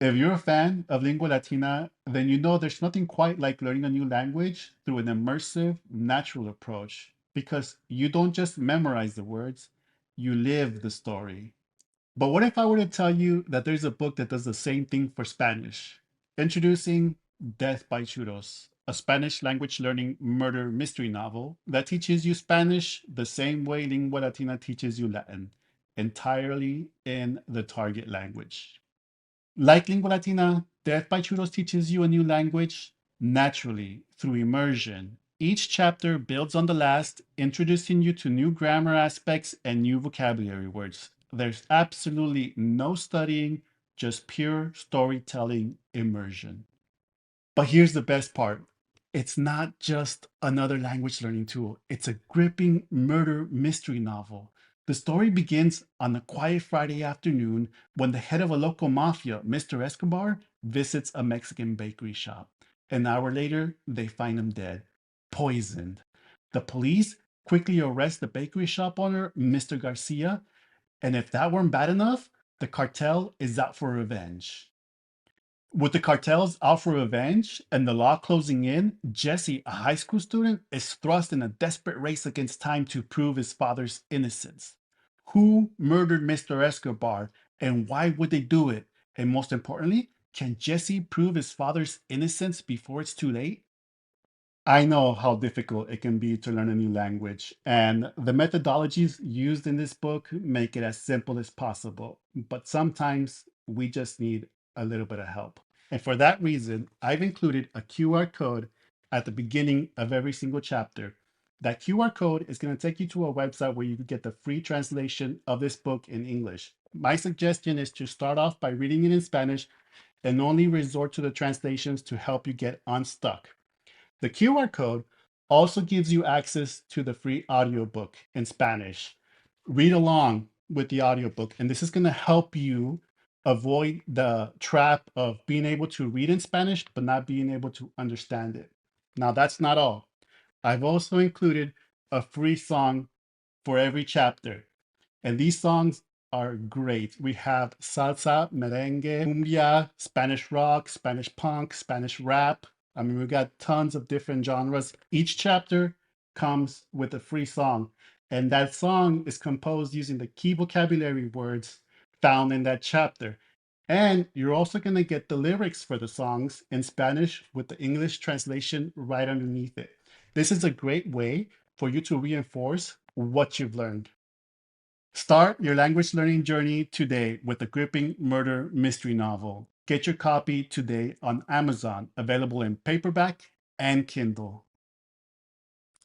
If you're a fan of Lingua Latina, then you know there's nothing quite like learning a new language through an immersive, natural approach because you don't just memorize the words, you live the story. But what if I were to tell you that there's a book that does the same thing for Spanish? Introducing Death by Churros, a Spanish language learning murder mystery novel that teaches you Spanish the same way Lingua Latina teaches you Latin, entirely in the target language. Like Lingua Latina, Death by Churros teaches you a new language naturally through immersion. Each chapter builds on the last, introducing you to new grammar aspects and new vocabulary words. There's absolutely no studying, just pure storytelling immersion. But here's the best part. It's not just another language learning tool. It's a gripping murder mystery novel. The story begins on a quiet Friday afternoon when the head of a local mafia, Mr. Escobar, visits a Mexican bakery shop. An hour later, they find him dead, poisoned. The police quickly arrest the bakery shop owner, Mr. Garcia, and if that weren't bad enough, the cartel is out for revenge. With the cartels out for revenge and the law closing in, Jesse, a high school student, is thrust in a desperate race against time to prove his father's innocence. Who murdered Mr. Escobar and why would they do it? And most importantly, can Jesse prove his father's innocence before it's too late? I know how difficult it can be to learn a new language, and the methodologies used in this book make it as simple as possible. But sometimes we just need a little bit of help. And for that reason, I've included a QR code at the beginning of every single chapter. That QR code is going to take you to a website where you can get the free translation of this book in English. My suggestion is to start off by reading it in Spanish and only resort to the translations to help you get unstuck. The QR code also gives you access to the free audiobook in Spanish. Read along with the audiobook, and this is going to help you avoid the trap of being able to read in Spanish but not being able to understand it. Now, that's not all. I've also included a free song for every chapter. And these songs are great. We have salsa, merengue, cumbia, Spanish rock, Spanish punk, Spanish rap. I mean, we've got tons of different genres. Each chapter comes with a free song. And that song is composed using the key vocabulary words found in that chapter. And you're also going to get the lyrics for the songs in Spanish with the English translation right underneath it. This is a great way for you to reinforce what you've learned. Start your language learning journey today with the gripping murder mystery novel. Get your copy today on Amazon, available in paperback and Kindle.